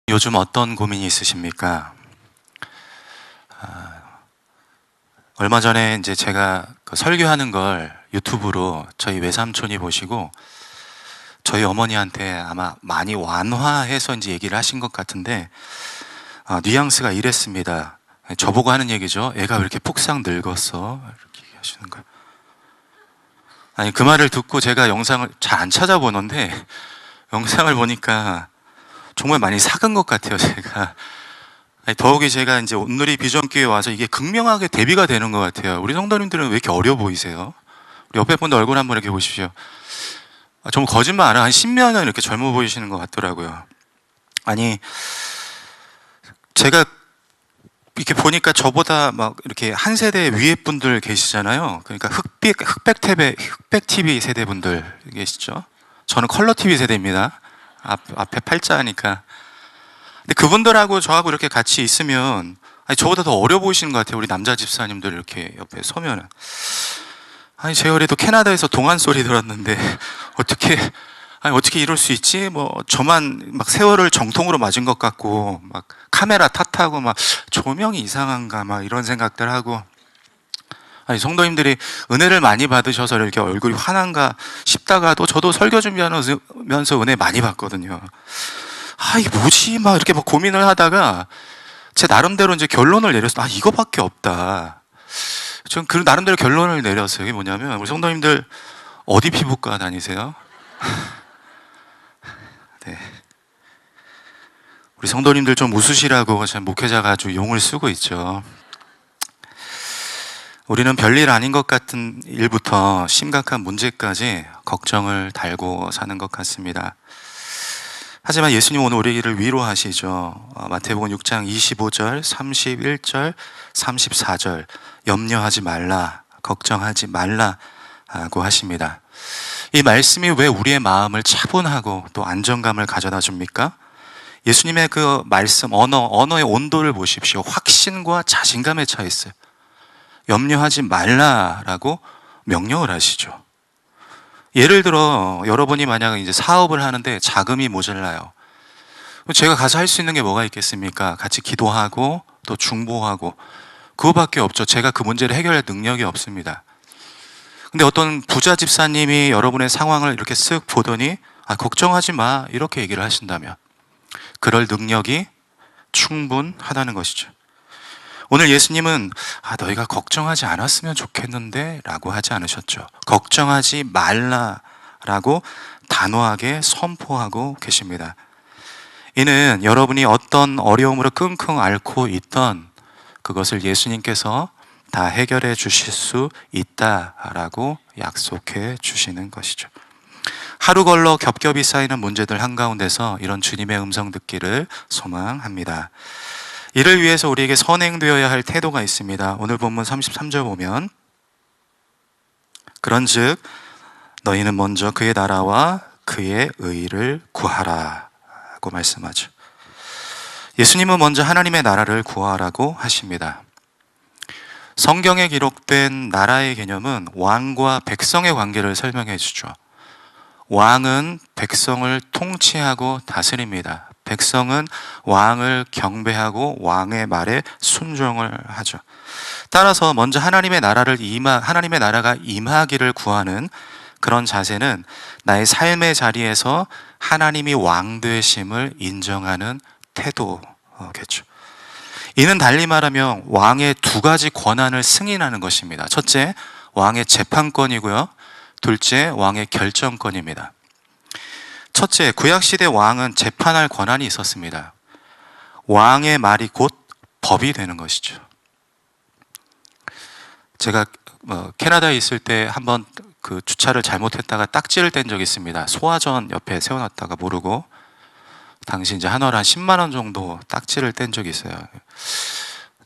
요즘 어떤 고민이 있으십니까? 얼마 전에 이제 제가 설교하는 걸 유튜브로 저희 외삼촌이 보시고 저희 어머니한테 아마 많이 완화해서 이제 얘기를 하신 것 같은데, 뉘앙스가 이랬습니다. 저보고 하는 얘기죠. 애가 왜 이렇게 폭삭 늙었어? 이렇게 얘기하시는 거예요. 아니, 그 말을 듣고 제가 영상을 잘 안 찾아보는데 영상을 보니까 정말 많이 삭은 것 같아요, 제가. 아니, 더욱이 제가 이제 온누리 비전교회에 와서 이게 극명하게 대비가 되는 것 같아요. 우리 성도님들은 왜 이렇게 어려 보이세요? 우리 옆에 분들 얼굴 한번 이렇게 보십시오. 정말 거짓말 안 해요. 한 10년은 이렇게 젊어 보이시는 것 같더라고요. 아니, 제가 이렇게 보니까 저보다 막 이렇게 한 세대 위에 분들 계시잖아요. 그러니까 흑백 TV 세대 분들 계시죠? 저는 컬러 TV 세대입니다. 앞에 팔자니까. 근데 그분들하고 저하고 이렇게 같이 있으면, 아니, 저보다 더 어려 보이시는 것 같아요. 우리 남자 집사님들 이렇게 옆에 서면은. 아니, 제 어리도 캐나다에서 동안 소리 들었는데 어떻게 이럴 수 있지? 저만 막 세월을 정통으로 맞은 것 같고, 막 카메라 탓하고, 막 조명이 이상한가, 막 이런 생각들 하고. 아니, 성도님들이 은혜를 많이 받으셔서 이렇게 얼굴이 환한가 싶다가도 저도 설교 준비하면서 은혜 많이 받거든요. 이게 뭐지? 막 이렇게 막 고민을 하다가 제 나름대로 이제 결론을 내렸어요. 이거밖에 없다. 전 그 나름대로 결론을 내렸어요. 이게 뭐냐면, 우리 성도님들 어디 피부과 다니세요? 네. 우리 성도님들 좀 웃으시라고 참 목회자가 아주 용을 쓰고 있죠. 우리는 별일 아닌 것 같은 일부터 심각한 문제까지 걱정을 달고 사는 것 같습니다. 하지만 예수님 오늘 우리를 위로하시죠. 마태복음 6장 25절, 31절, 34절, 염려하지 말라, 걱정하지 말라고 하십니다. 이 말씀이 왜 우리의 마음을 차분하고 또 안정감을 가져다 줍니까? 예수님의 그 말씀, 언어의 온도를 보십시오. 확신과 자신감에 차 있어요. 염려하지 말라라고 명령을 하시죠. 예를 들어 여러분이 만약 이제 사업을 하는데 자금이 모자라요. 제가 가서 할 수 있는 게 뭐가 있겠습니까? 같이 기도하고 또 중보하고, 그거밖에 없죠. 제가 그 문제를 해결할 능력이 없습니다. 근데 어떤 부자 집사님이 여러분의 상황을 이렇게 쓱 보더니 걱정하지 마, 이렇게 얘기를 하신다면 그럴 능력이 충분하다는 것이죠. 오늘 예수님은 너희가 걱정하지 않았으면 좋겠는데 라고 하지 않으셨죠. 걱정하지 말라라고 단호하게 선포하고 계십니다. 이는 여러분이 어떤 어려움으로 끙끙 앓고 있던 그것을 예수님께서 다 해결해 주실 수 있다라고 약속해 주시는 것이죠. 하루 걸러 겹겹이 쌓이는 문제들 한가운데서 이런 주님의 음성 듣기를 소망합니다. 이를 위해서 우리에게 선행되어야 할 태도가 있습니다. 오늘 본문 33절 보면, 그런즉 너희는 먼저 그의 나라와 그의 의를 구하라 고 말씀하죠. 예수님은 먼저 하나님의 나라를 구하라고 하십니다. 성경에 기록된 나라의 개념은 왕과 백성의 관계를 설명해 주죠. 왕은 백성을 통치하고 다스립니다. 백성은 왕을 경배하고 왕의 말에 순종을 하죠. 따라서 먼저 하나님의 나라가 임하기를 구하는 그런 자세는 나의 삶의 자리에서 하나님이 왕 되심을 인정하는 태도겠죠. 이는 달리 말하면 왕의 두 가지 권한을 승인하는 것입니다. 첫째, 왕의 재판권이고요. 둘째, 왕의 결정권입니다. 첫째, 구약시대 왕은 재판할 권한이 있었습니다. 왕의 말이 곧 법이 되는 것이죠. 제가 캐나다에 있을 때 한번 그 주차를 잘못했다가 딱지를 뗀 적이 있습니다. 소화전 옆에 세워놨다가 모르고, 당시 이제 한월 한 10만 원 정도 딱지를 뗀 적이 있어요.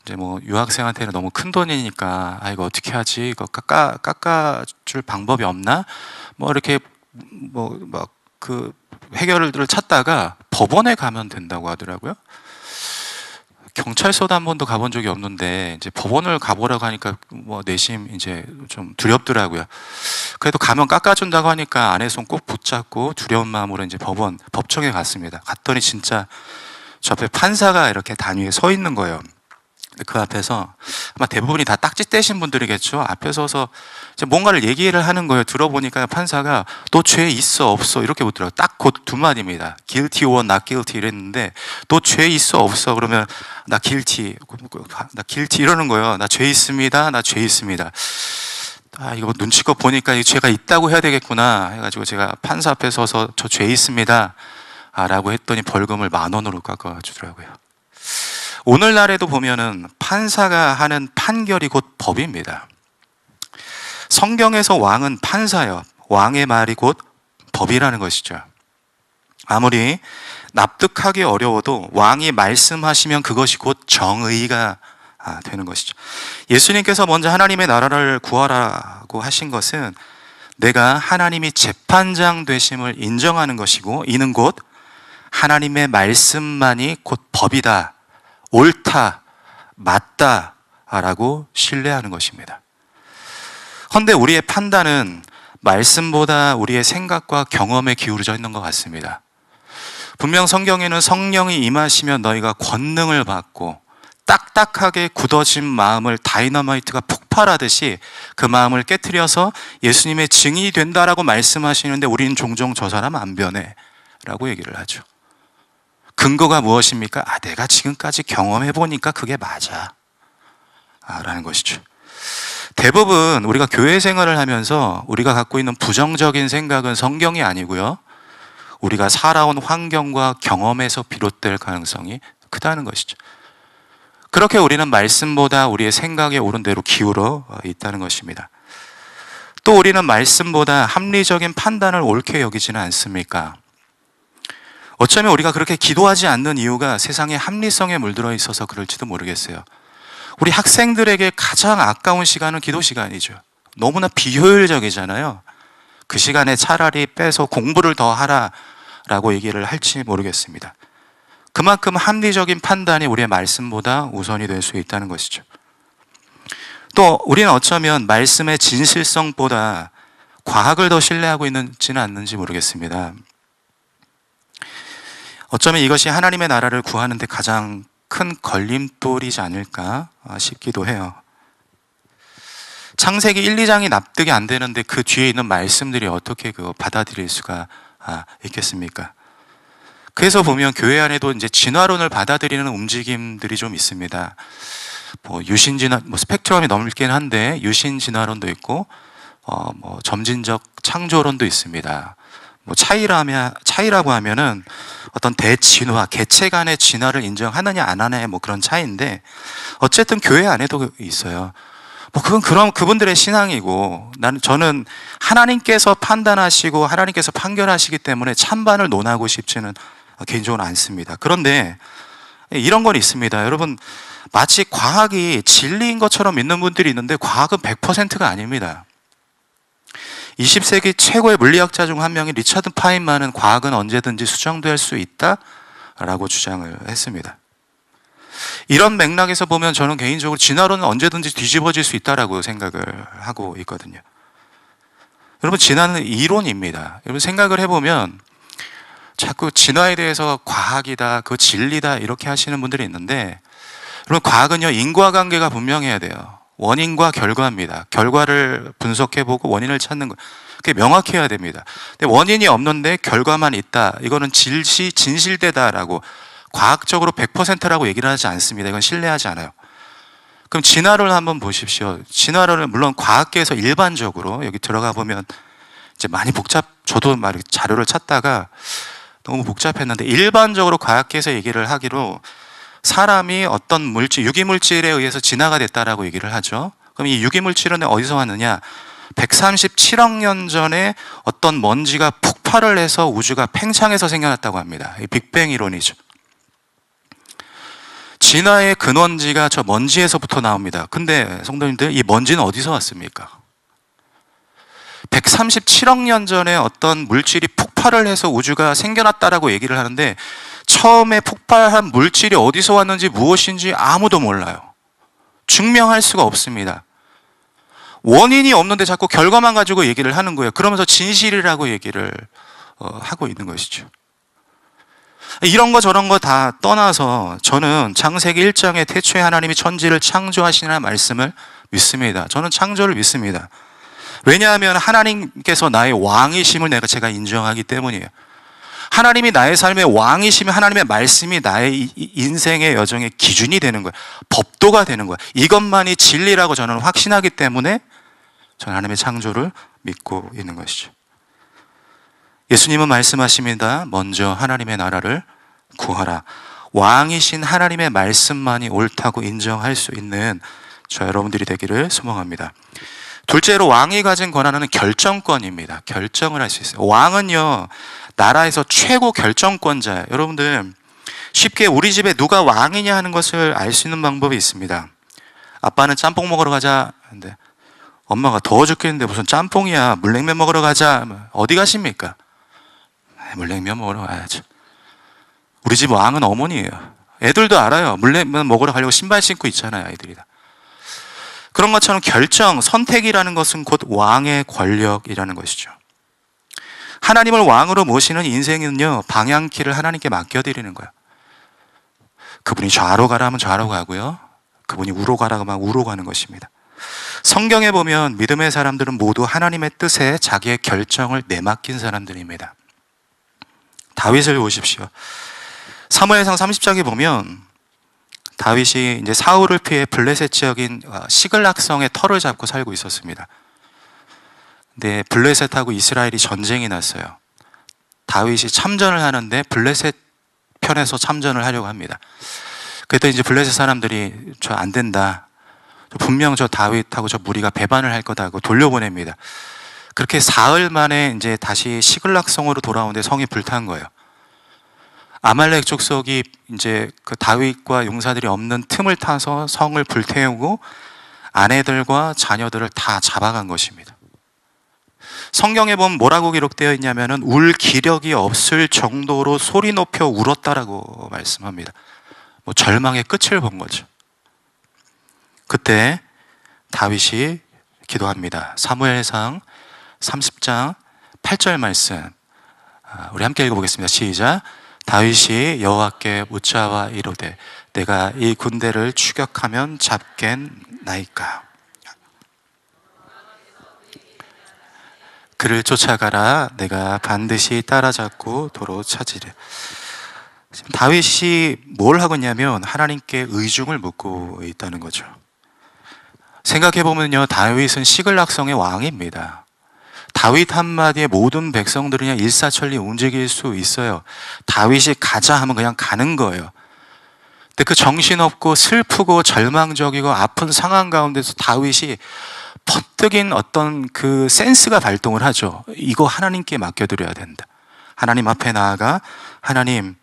이제 유학생한테는 너무 큰 돈이니까 이거 어떻게 하지? 이거 깎아줄 방법이 없나? 이렇게 그 해결을 찾다가 법원에 가면 된다고 하더라고요. 경찰서도 한 번도 가본 적이 없는데 이제 법원을 가보라고 하니까 내심 이제 좀 두렵더라고요. 그래도 가면 깎아준다고 하니까 아내 손 꼭 붙잡고 두려운 마음으로 이제 법정에 갔습니다. 갔더니 진짜 저 앞에 판사가 이렇게 단위에 서 있는 거예요. 그 앞에서 아마 대부분이 다 딱지 떼신 분들이겠죠. 앞에 서서 이제 뭔가를 얘기를 하는 거예요. 들어보니까 판사가 너 죄 있어 없어 이렇게 묻더라고요. 딱 곧 두 마디입니다. guilty or not guilty 이랬는데 너 죄 있어 없어 그러면 나 guilty 이러는 거예요. 나 죄 있습니다. 나 죄 있습니다. 아, 이거 눈치껏 보니까 이 죄가 있다고 해야 되겠구나 해가지고 제가 판사 앞에 서서 저 죄 있습니다 라고 했더니 벌금을 10,000원으로 깎아주더라고요. 오늘날에도 보면은 판사가 하는 판결이 곧 법입니다. 성경에서 왕은 판사요. 왕의 말이 곧 법이라는 것이죠. 아무리 납득하기 어려워도 왕이 말씀하시면 그것이 곧 정의가 되는 것이죠. 예수님께서 먼저 하나님의 나라를 구하라고 하신 것은 내가 하나님이 재판장 되심을 인정하는 것이고 이는 곧 하나님의 말씀만이 곧 법이다, 옳다, 맞다 라고 신뢰하는 것입니다. 헌데 우리의 판단은 말씀보다 우리의 생각과 경험에 기울어져 있는 것 같습니다. 분명 성경에는 성령이 임하시면 너희가 권능을 받고 딱딱하게 굳어진 마음을 다이너마이트가 폭발하듯이 그 마음을 깨트려서 예수님의 증인이 된다라고 말씀하시는데 우리는 종종 저 사람 안 변해 라고 얘기를 하죠. 근거가 무엇입니까? 내가 지금까지 경험해보니까 그게 맞아 라는 것이죠. 대부분 우리가 교회 생활을 하면서 우리가 갖고 있는 부정적인 생각은 성경이 아니고요, 우리가 살아온 환경과 경험에서 비롯될 가능성이 크다는 것이죠. 그렇게 우리는 말씀보다 우리의 생각에 옳은 대로 기울어 있다는 것입니다. 또 우리는 말씀보다 합리적인 판단을 옳게 여기지는 않습니까? 어쩌면 우리가 그렇게 기도하지 않는 이유가 세상에 합리성에 물들어 있어서 그럴지도 모르겠어요. 우리 학생들에게 가장 아까운 시간은 기도 시간이죠. 너무나 비효율적이잖아요. 그 시간에 차라리 빼서 공부를 더 하라라고 얘기를 할지 모르겠습니다. 그만큼 합리적인 판단이 우리의 말씀보다 우선이 될 수 있다는 것이죠. 또 우리는 어쩌면 말씀의 진실성보다 과학을 더 신뢰하고 있지는 않는지 모르겠습니다. 어쩌면 이것이 하나님의 나라를 구하는 데 가장 큰 걸림돌이지 않을까 싶기도 해요. 창세기 1, 2장이 납득이 안 되는데 그 뒤에 있는 말씀들이 어떻게 그거 받아들일 수가 있겠습니까? 그래서 보면 교회 안에도 이제 진화론을 받아들이는 움직임들이 좀 있습니다. 스펙트럼이 넓긴 한데 유신 진화론도 있고, 점진적 창조론도 있습니다. 차이라고 하면은 어떤 대진화, 개체 간의 진화를 인정하느냐 안 하느냐 그런 차이인데, 어쨌든 교회 안에도 있어요. 그건 그분들의 신앙이고, 저는 하나님께서 판단하시고 하나님께서 판결하시기 때문에 찬반을 논하고 싶지는 개인적으로 않습니다. 그런데 이런 건 있습니다. 여러분, 마치 과학이 진리인 것처럼 믿는 분들이 있는데 과학은 100%가 아닙니다. 20세기 최고의 물리학자 중 한 명인 리처드 파인만은 과학은 언제든지 수정될 수 있다라고 주장을 했습니다. 이런 맥락에서 보면 저는 개인적으로 진화론은 언제든지 뒤집어질 수 있다라고 생각을 하고 있거든요. 여러분, 진화는 이론입니다. 여러분, 생각을 해보면 자꾸 진화에 대해서 과학이다, 그 진리다 이렇게 하시는 분들이 있는데, 여러분, 과학은요 인과관계가 분명해야 돼요. 원인과 결과입니다. 결과를 분석해보고 원인을 찾는 거, 그게 명확해야 됩니다. 근데 원인이 없는데 결과만 있다, 이거는 진실되다라고 과학적으로 100%라고 얘기를 하지 않습니다. 이건 신뢰하지 않아요. 그럼 진화론을 한번 보십시오. 진화론은 물론 과학계에서 일반적으로 여기 들어가 보면 이제 많이 저도 자료를 찾다가 너무 복잡했는데, 일반적으로 과학계에서 얘기를 하기로 사람이 어떤 유기물질에 의해서 진화가 됐다라고 얘기를 하죠. 그럼 이 유기물질은 어디서 왔느냐? 137억 년 전에 어떤 먼지가 폭발을 해서 우주가 팽창해서 생겨났다고 합니다. 이 빅뱅 이론이죠. 진화의 근원지가 저 먼지에서부터 나옵니다. 근데 성도님들, 이 먼지는 어디서 왔습니까? 137억 년 전에 어떤 물질이 폭발을 해서 우주가 생겨났다라고 얘기를 하는데, 처음에 폭발한 물질이 어디서 왔는지 무엇인지 아무도 몰라요. 증명할 수가 없습니다. 원인이 없는데 자꾸 결과만 가지고 얘기를 하는 거예요. 그러면서 진실이라고 얘기를 하고 있는 것이죠. 이런 거 저런 거 다 떠나서 저는 창세기 1장에 태초에 하나님이 천지를 창조하시는 말씀을 믿습니다. 저는 창조를 믿습니다. 왜냐하면 하나님께서 나의 왕이심을 제가 인정하기 때문이에요. 하나님이 나의 삶의 왕이시면 하나님의 말씀이 나의 인생의 여정의 기준이 되는 거예요. 법도가 되는 거예요. 이것만이 진리라고 저는 확신하기 때문에 저는 하나님의 창조를 믿고 있는 것이죠. 예수님은 말씀하십니다. 먼저 하나님의 나라를 구하라. 왕이신 하나님의 말씀만이 옳다고 인정할 수 있는 저 여러분들이 되기를 소망합니다. 둘째로 왕이 가진 권한은 결정권입니다. 결정을 할 수 있어요. 왕은요, 나라에서 최고 결정권자예요. 여러분들 쉽게 우리 집에 누가 왕이냐 하는 것을 알 수 있는 방법이 있습니다. 아빠는 짬뽕 먹으러 가자 근데 엄마가 더워 죽겠는데 무슨 짬뽕이야, 물냉면 먹으러 가자. 어디 가십니까? 물냉면 먹으러 가야죠. 우리 집 왕은 어머니예요. 애들도 알아요. 물냉면 먹으러 가려고 신발 신고 있잖아요, 아이들이 다. 그런 것처럼 결정, 선택이라는 것은 곧 왕의 권력이라는 것이죠. 하나님을 왕으로 모시는 인생은요, 방향키를 하나님께 맡겨드리는 거예요. 그분이 좌로 가라 하면 좌로 가고요, 그분이 우로 가라 하면 우로 가는 것입니다. 성경에 보면 믿음의 사람들은 모두 하나님의 뜻에 자기의 결정을 내맡긴 사람들입니다. 다윗을 보십시오. 사무엘상 30장에 보면 다윗이 이제 사울을 피해 블레셋 지역인 시글락성의 터를 잡고 살고 있었습니다. 근데 블레셋하고 이스라엘이 전쟁이 났어요. 다윗이 참전을 하는데 블레셋 편에서 참전을 하려고 합니다. 그랬더니 이제 블레셋 사람들이 저 안 된다, 분명 저 다윗하고 저 무리가 배반을 할 거다고 돌려보냅니다. 그렇게 사흘 만에 이제 다시 시글락성으로 돌아오는데 성이 불탄 거예요. 아말렉 족속이 이제 그 다윗과 용사들이 없는 틈을 타서 성을 불태우고 아내들과 자녀들을 다 잡아간 것입니다. 성경에 보면 뭐라고 기록되어 있냐면은 울 기력이 없을 정도로 소리 높여 울었다라고 말씀합니다. 뭐 절망의 끝을 본 거죠. 그때 다윗이 기도합니다. 사무엘상 30장 8절 말씀, 우리 함께 읽어보겠습니다. 시작. 다윗이 여호와께 묻자와 이르되 내가 이 군대를 추격하면 잡겠나이까. 그를 쫓아가라. 내가 반드시 따라잡고 도로 찾으리. 지금 다윗이 뭘 하고 있냐면 하나님께 의중을 묻고 있다는 거죠. 생각해보면요, 다윗은 시글락성의 왕입니다. 다윗 한마디에 모든 백성들이 그냥 일사천리 움직일 수 있어요. 다윗이 가자 하면 그냥 가는 거예요. 근데 그 정신없고 슬프고 절망적이고 아픈 상황 가운데서 다윗이 퍼뜩인 어떤 그 센스가 발동을 하죠. 이거 하나님께 맡겨드려야 된다. 하나님 앞에 나아가 하나님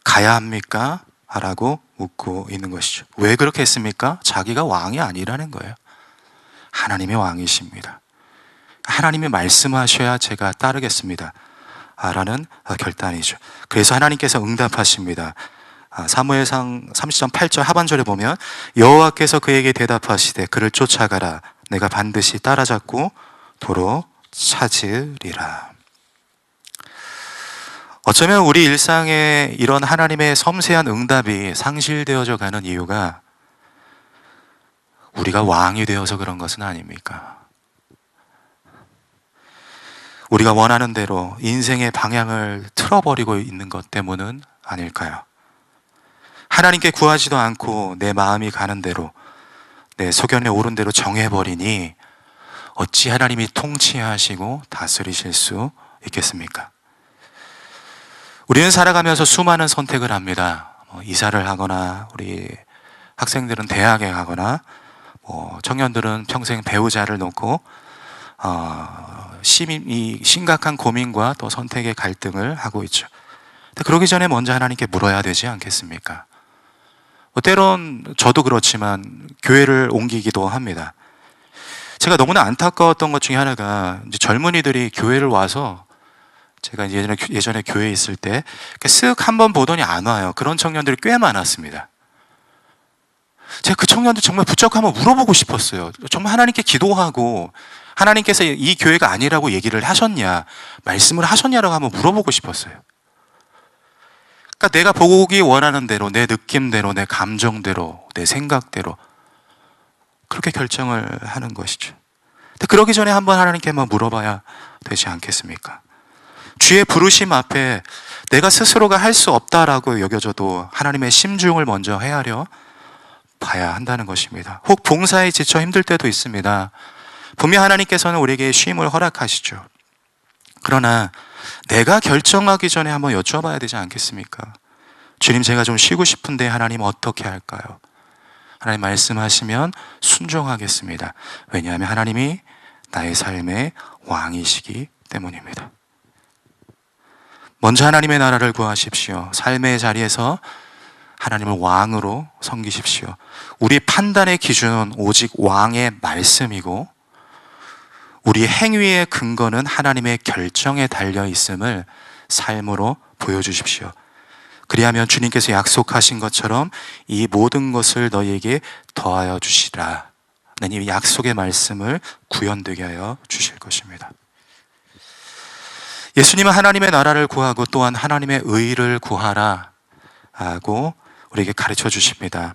가야 합니까? 라고 묻고 있는 것이죠. 왜 그렇게 했습니까? 자기가 왕이 아니라는 거예요. 하나님의 왕이십니다. 하나님이 말씀하셔야 제가 따르겠습니다 라는 결단이죠. 그래서 하나님께서 응답하십니다. 사무엘상 30장 8절 하반절에 보면 여호와께서 그에게 대답하시되 그를 쫓아가라. 내가 반드시 따라잡고 도로 찾으리라. 어쩌면 우리 일상에 이런 하나님의 섬세한 응답이 상실되어져 가는 이유가 우리가 왕이 되어서 그런 것은 아닙니까? 우리가 원하는 대로 인생의 방향을 틀어버리고 있는 것 때문은 아닐까요? 하나님께 구하지도 않고 내 마음이 가는 대로, 내 소견에 오른 대로 정해버리니 어찌 하나님이 통치하시고 다스리실 수 있겠습니까? 우리는 살아가면서 수많은 선택을 합니다. 이사를 하거나, 우리 학생들은 대학에 가거나, 청년들은 평생 배우자를 놓고 심각한 고민과 또 선택의 갈등을 하고 있죠. 근데 그러기 전에 먼저 하나님께 물어야 되지 않겠습니까? 때론 저도 그렇지만 교회를 옮기기도 합니다. 제가 너무나 안타까웠던 것 중에 하나가 이제 젊은이들이 교회를 와서, 제가 예전에 교회에 있을 때 쓱 한번 보더니 안 와요. 그런 청년들이 꽤 많았습니다. 제가 그 청년들 정말 부쩍 한번 물어보고 싶었어요. 정말 하나님께 기도하고 하나님께서 이 교회가 아니라고 얘기를 하셨냐, 말씀을 하셨냐라고 한번 물어보고 싶었어요. 그러니까 내가 보기 원하는 대로, 내 느낌대로, 내 감정대로, 내 생각대로 그렇게 결정을 하는 것이죠. 근데 그러기 전에 한번 하나님께 한번 물어봐야 되지 않겠습니까? 주의 부르심 앞에 내가 스스로가 할 수 없다라고 여겨져도 하나님의 심중을 먼저 헤아려 봐야 한다는 것입니다. 혹 봉사에 지쳐 힘들 때도 있습니다. 분명 하나님께서는 우리에게 쉼을 허락하시죠. 그러나 내가 결정하기 전에 한번 여쭤봐야 되지 않겠습니까? 주님, 제가 좀 쉬고 싶은데 하나님 어떻게 할까요? 하나님 말씀하시면 순종하겠습니다. 왜냐하면 하나님이 나의 삶의 왕이시기 때문입니다. 먼저 하나님의 나라를 구하십시오. 삶의 자리에서 하나님을 왕으로 섬기십시오. 우리 판단의 기준은 오직 왕의 말씀이고 우리 행위의 근거는 하나님의 결정에 달려 있음을 삶으로 보여주십시오. 그리하면 주님께서 약속하신 것처럼 이 모든 것을 너희에게 더하여 주시라 는 이 약속의 말씀을 구현되게 하여 주실 것입니다. 예수님은 하나님의 나라를 구하고 또한 하나님의 의를 구하라 하고 우리에게 가르쳐 주십니다.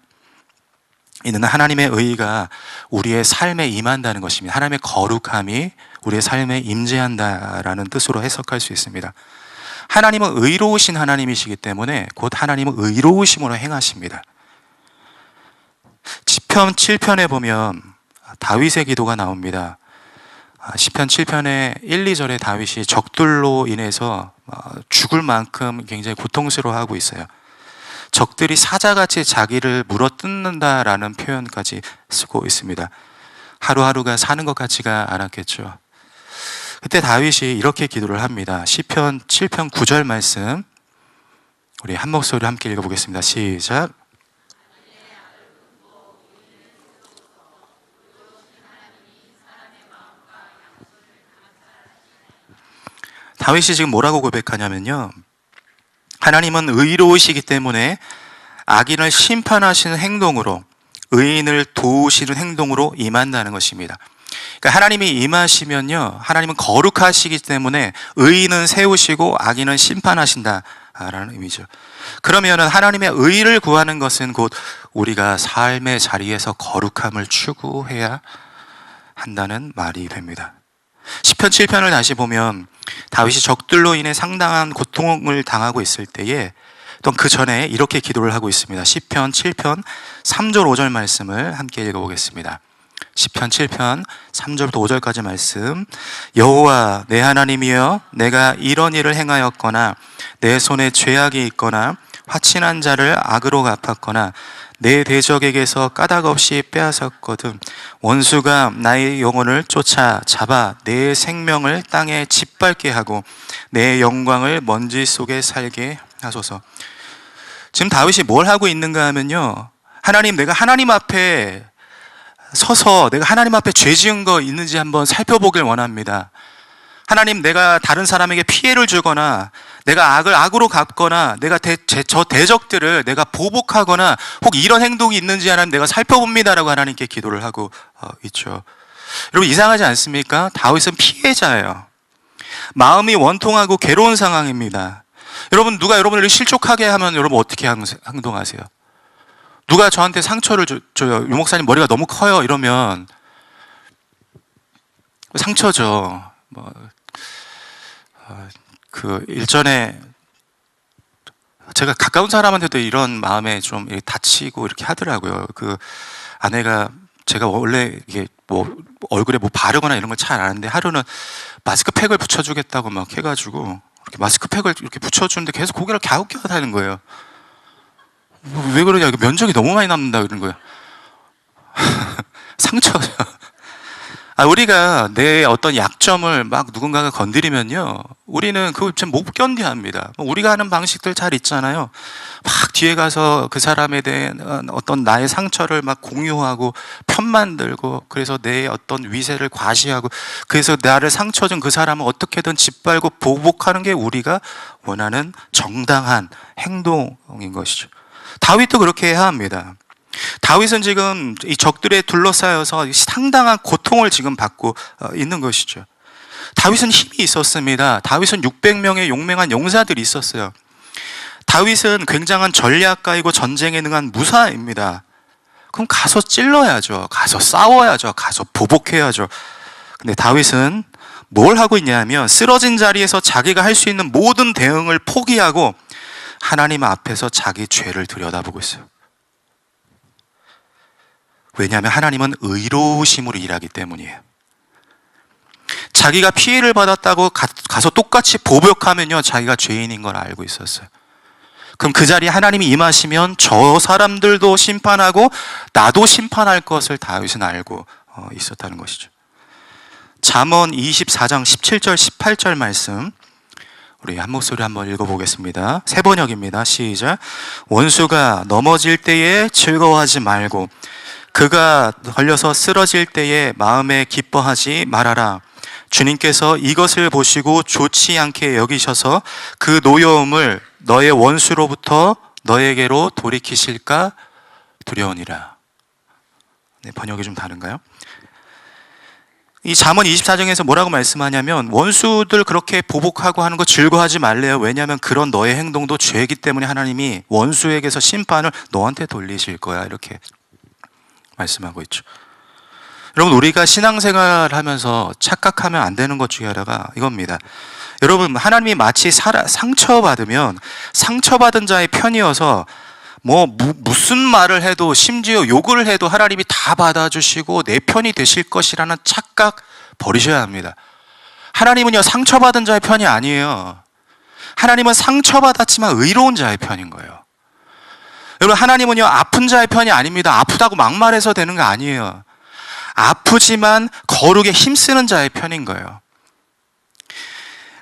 이는 하나님의 의가 우리의 삶에 임한다는 것입니다. 하나님의 거룩함이 우리의 삶에 임재한다라는 뜻으로 해석할 수 있습니다. 하나님은 의로우신 하나님이시기 때문에 곧 하나님은 의로우심으로 행하십니다. 시편 7편에 보면 다윗의 기도가 나옵니다. 시편 7편의 1, 2절에 다윗이 적들로 인해서 죽을 만큼 굉장히 고통스러워하고 있어요. 적들이 사자같이 자기를 물어뜯는다라는 표현까지 쓰고 있습니다. 하루하루가 사는 것 같지가 않았겠죠. 그때 다윗이 이렇게 기도를 합니다. 시편 7편 9절 말씀 우리 한 목소리로 함께 읽어보겠습니다. 시작. 다윗이 지금 뭐라고 고백하냐면요, 하나님은 의로우시기 때문에 악인을 심판하시는 행동으로, 의인을 도우시는 행동으로 임한다는 것입니다. 그러니까 하나님이 임하시면요, 하나님은 거룩하시기 때문에 의인은 세우시고 악인은 심판하신다라는 의미죠. 그러면 하나님의 의를 구하는 것은 곧 우리가 삶의 자리에서 거룩함을 추구해야 한다는 말이 됩니다. 시편 7편을 다시 보면 다윗이 적들로 인해 상당한 고통을 당하고 있을 때에 또 그 전에 이렇게 기도를 하고 있습니다. 시편 7편 3절 5절 말씀을 함께 읽어보겠습니다. 시편 7편 3절부터 5절까지 말씀. 여호와 내 하나님이여, 내가 이런 일을 행하였거나 내 손에 죄악이 있거나 화친한 자를 악으로 갚았거나 내 대적에게서 까닭 없이 빼앗았거든 원수가 나의 영혼을 쫓아 잡아 내 생명을 땅에 짓밟게 하고 내 영광을 먼지 속에 살게 하소서. 지금 다윗이 뭘 하고 있는가 하면요, 하나님, 내가 하나님 앞에 서서 내가 하나님 앞에 죄 지은 거 있는지 한번 살펴보길 원합니다. 하나님, 내가 다른 사람에게 피해를 주거나 내가 악을 악으로 갚거나 내가 저 대적들을 내가 보복하거나 혹 이런 행동이 있는지 하나님 내가 살펴봅니다라고 하나님께 기도를 하고 있죠. 여러분, 이상하지 않습니까? 다윗은 피해자예요. 마음이 원통하고 괴로운 상황입니다. 여러분, 누가 여러분을 실족하게 하면 여러분 어떻게 행동하세요? 누가 저한테 상처를 줘요. 유 목사님 머리가 너무 커요 이러면 상처죠. 일전에 제가 가까운 사람한테도 이런 마음에 좀 다치고 이렇게 하더라고요. 그 아내가, 제가 원래 이게 뭐 얼굴에 뭐 바르거나 이런 걸 잘 안 하는데 하루는 마스크팩을 붙여주겠다고 막 해가지고 이렇게 마스크팩을 이렇게 붙여주는데 계속 고개를 갸웃갸웃 하는 거예요. 왜 그러냐, 면적이 너무 많이 남는다 그러는 거예요. 상처죠. 우리가 내 어떤 약점을 막 누군가가 건드리면요, 우리는 그걸 좀 못 견뎌합니다. 우리가 하는 방식들 잘 있잖아요. 막 뒤에 가서 그 사람에 대한 어떤 나의 상처를 막 공유하고 편 만들고, 그래서 내 어떤 위세를 과시하고, 그래서 나를 상처 준 그 사람을 어떻게든 짓밟고 보복하는 게 우리가 원하는 정당한 행동인 것이죠. 다윗도 그렇게 해야 합니다. 다윗은 지금 이 적들에 둘러싸여서 상당한 고통을 지금 받고 있는 것이죠. 다윗은 힘이 있었습니다. 다윗은 600명의 용맹한 용사들이 있었어요. 다윗은 굉장한 전략가이고 전쟁에 능한 무사입니다. 그럼 가서 찔러야죠. 가서 싸워야죠. 가서 보복해야죠. 근데 다윗은 뭘 하고 있냐면 쓰러진 자리에서 자기가 할 수 있는 모든 대응을 포기하고 하나님 앞에서 자기 죄를 들여다보고 있어요. 왜냐하면 하나님은 의로우심으로 일하기 때문이에요. 자기가 피해를 받았다고 가서 똑같이 보복하면요, 자기가 죄인인 걸 알고 있었어요. 그럼 그 자리에 하나님이 임하시면 저 사람들도 심판하고 나도 심판할 것을 다윗은 알고 있었다는 것이죠. 잠언 24장 17절 18절 말씀 우리 한 목소리 한번 읽어보겠습니다. 새 번역입니다. 시작. 원수가 넘어질 때에 즐거워하지 말고 그가 걸려서 쓰러질 때에 마음에 기뻐하지 말아라. 주님께서 이것을 보시고 좋지 않게 여기셔서 그 노여움을 너의 원수로부터 너에게로 돌이키실까 두려우니라. 네, 번역이 좀 다른가요? 이 잠언 24장에서 뭐라고 말씀하냐면 원수들 그렇게 보복하고 하는 거 즐거워하지 말래요. 왜냐하면 그런 너의 행동도 죄이기 때문에 하나님이 원수에게서 심판을 너한테 돌리실 거야. 이렇게 말씀하고 있죠. 여러분, 우리가 신앙생활 하면서 착각하면 안 되는 것 중에 하나가 이겁니다. 여러분, 하나님이 마치 상처받으면 상처받은 자의 편이어서 무슨 말을 해도 심지어 욕을 해도 하나님이 다 받아주시고 내 편이 되실 것이라는 착각 버리셔야 합니다. 하나님은요, 상처받은 자의 편이 아니에요. 하나님은 상처받았지만 의로운 자의 편인 거예요. 여러분, 하나님은요, 아픈 자의 편이 아닙니다. 아프다고 막말해서 되는 거 아니에요. 아프지만 거룩에 힘쓰는 자의 편인 거예요.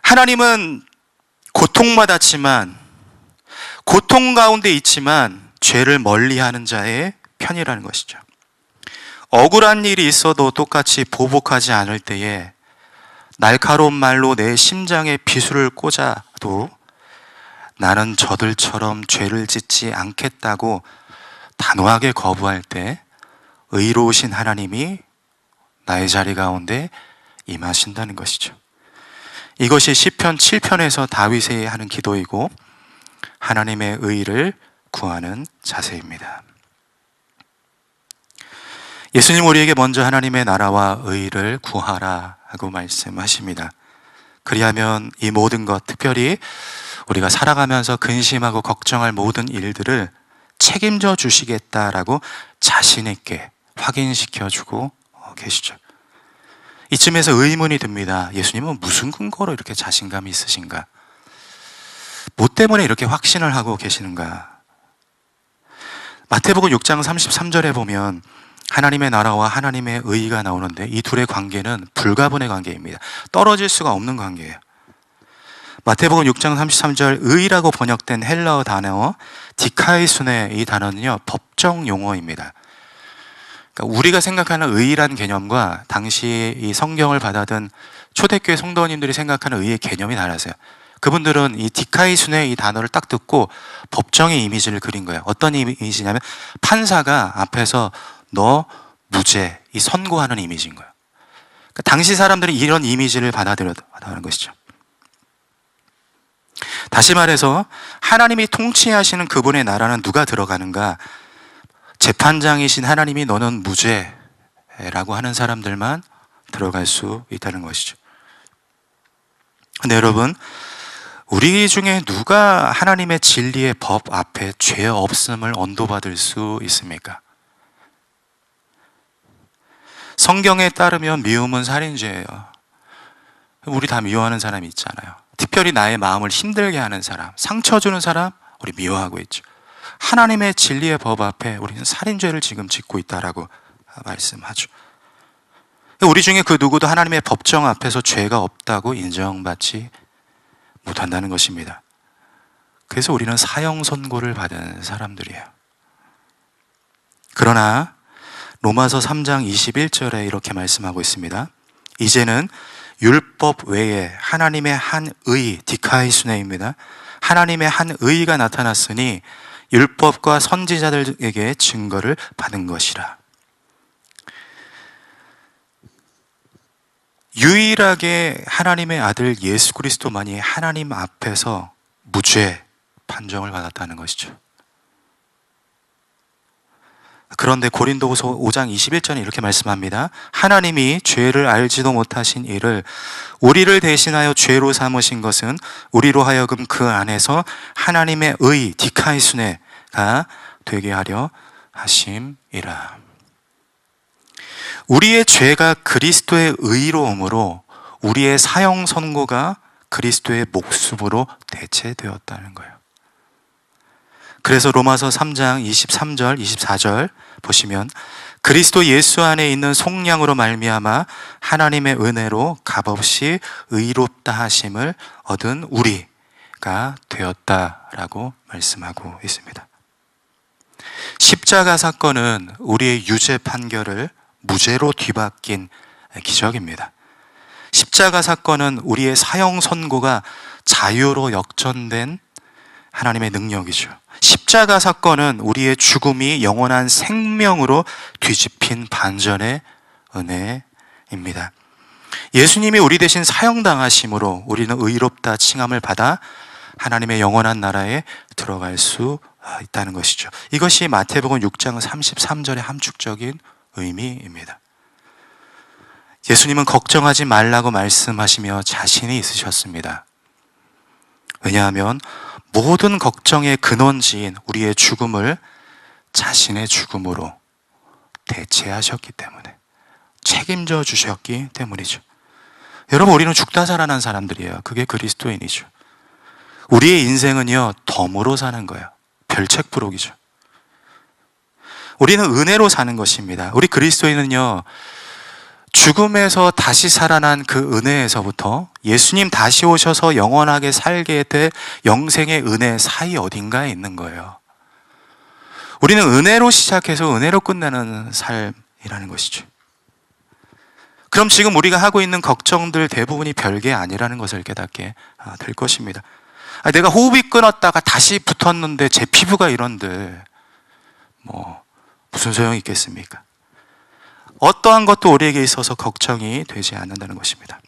하나님은 고통받았지만 고통 가운데 있지만 죄를 멀리하는 자의 편이라는 것이죠. 억울한 일이 있어도 똑같이 보복하지 않을 때에 날카로운 말로 내 심장에 비수를 꽂아도 나는 저들처럼 죄를 짓지 않겠다고 단호하게 거부할 때 의로우신 하나님이 나의 자리 가운데 임하신다는 것이죠. 이것이 시편 7편에서 다윗이 하는 기도이고 하나님의 의를 구하는 자세입니다. 예수님 우리에게 먼저 하나님의 나라와 의를 구하라 하고 말씀하십니다. 그리하면 이 모든 것, 특별히 우리가 살아가면서 근심하고 걱정할 모든 일들을 책임져 주시겠다라고 자신 있게 확인시켜주고 계시죠. 이쯤에서 의문이 듭니다. 예수님은 무슨 근거로 이렇게 자신감이 있으신가? 뭐 때문에 이렇게 확신을 하고 계시는가? 마태복음 6장 33절에 보면 하나님의 나라와 하나님의 의가 나오는데 이 둘의 관계는 불가분의 관계입니다. 떨어질 수가 없는 관계예요. 마태복음 6장 33절 의라고 번역된 헬라어 단어 디카이순의 이 단어는요, 법정 용어입니다. 그러니까 우리가 생각하는 의란 개념과 당시 이 성경을 받아든 초대교회 성도님들이 생각하는 의의 개념이 달라서요. 그분들은 이 디카이순의 이 단어를 딱 듣고 법정의 이미지를 그린 거예요. 어떤 이미지냐면 판사가 앞에서 너 무죄 이 선고하는 이미지인 거예요. 그러니까 당시 사람들이 이런 이미지를 받아들였다는 것이죠. 다시 말해서 하나님이 통치하시는 그분의 나라는 누가 들어가는가? 재판장이신 하나님이 너는 무죄라고 하는 사람들만 들어갈 수 있다는 것이죠. 근데 여러분, 우리 중에 누가 하나님의 진리의 법 앞에 죄 없음을 언도받을 수 있습니까? 성경에 따르면 미움은 살인죄예요. 우리 다 미워하는 사람이 있잖아요. 특별히 나의 마음을 힘들게 하는 사람, 상처 주는 사람, 우리 미워하고 있죠. 하나님의 진리의 법 앞에 우리는 살인죄를 지금 짓고 있다라고 말씀하죠. 우리 중에 그 누구도 하나님의 법정 앞에서 죄가 없다고 인정받지 못한다는 것입니다. 그래서 우리는 사형 선고를 받은 사람들이에요. 그러나 로마서 3장 21절에 이렇게 말씀하고 있습니다. 이제는 율법 외에 하나님의 한 의, 디카이수네입니다. 하나님의 한 의가 나타났으니 율법과 선지자들에게 증거를 받은 것이라. 유일하게 하나님의 아들 예수 그리스도만이 하나님 앞에서 무죄, 판정을 받았다는 것이죠. 그런데 고린도후서 5장 21절에 이렇게 말씀합니다. 하나님이 죄를 알지도 못하신 이를 우리를 대신하여 죄로 삼으신 것은 우리로 하여금 그 안에서 하나님의 의 디카이수네가 되게 하려 하심이라. 우리의 죄가 그리스도의 의로움으로 우리의 사형 선고가 그리스도의 목숨으로 대체되었다는 거예요. 그래서 로마서 3장 23절, 24절 보시면 그리스도 예수 안에 있는 속량으로 말미암아 하나님의 은혜로 값없이 의롭다 하심을 얻은 우리가 되었다라고 말씀하고 있습니다. 십자가 사건은 우리의 유죄 판결을 무죄로 뒤바뀐 기적입니다. 십자가 사건은 우리의 사형 선고가 자유로 역전된 하나님의 능력이죠. 십자가 사건은 우리의 죽음이 영원한 생명으로 뒤집힌 반전의 은혜입니다. 예수님이 우리 대신 사형당하심으로 우리는 의롭다 칭함을 받아 하나님의 영원한 나라에 들어갈 수 있다는 것이죠. 이것이 마태복음 6장 33절의 함축적인 의미입니다. 예수님은 걱정하지 말라고 말씀하시며 자신이 있으셨습니다. 왜냐하면 모든 걱정의 근원지인 우리의 죽음을 자신의 죽음으로 대체하셨기 때문에, 책임져 주셨기 때문이죠. 여러분, 우리는 죽다 살아난 사람들이에요. 그게 그리스도인이죠. 우리의 인생은요, 덤으로 사는 거예요. 별책부록이죠. 우리는 은혜로 사는 것입니다. 우리 그리스도인은요, 죽음에서 다시 살아난 그 은혜에서부터 예수님 다시 오셔서 영원하게 살게 될 영생의 은혜 사이 어딘가에 있는 거예요. 우리는 은혜로 시작해서 은혜로 끝내는 삶이라는 것이죠. 그럼 지금 우리가 하고 있는 걱정들 대부분이 별게 아니라는 것을 깨닫게 될 것입니다. 내가 호흡이 끊었다가 다시 붙었는데 제 피부가 이런데 무슨 소용이 있겠습니까? 어떠한 것도 우리에게 있어서 걱정이 되지 않는다는 것입니다.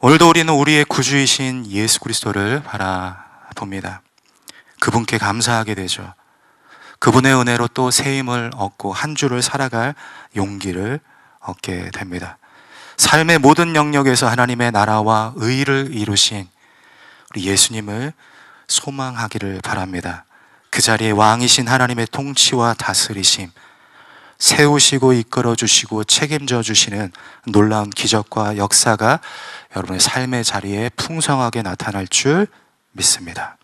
오늘도 우리는 우리의 구주이신 예수 그리스도를 바라봅니다. 그분께 감사하게 되죠. 그분의 은혜로 또 새 힘을 얻고 한 주를 살아갈 용기를 얻게 됩니다. 삶의 모든 영역에서 하나님의 나라와 의를 이루신 우리 예수님을 소망하기를 바랍니다. 그 자리에 왕이신 하나님의 통치와 다스리심, 세우시고 이끌어 주시고 책임져 주시는 놀라운 기적과 역사가 여러분의 삶의 자리에 풍성하게 나타날 줄 믿습니다.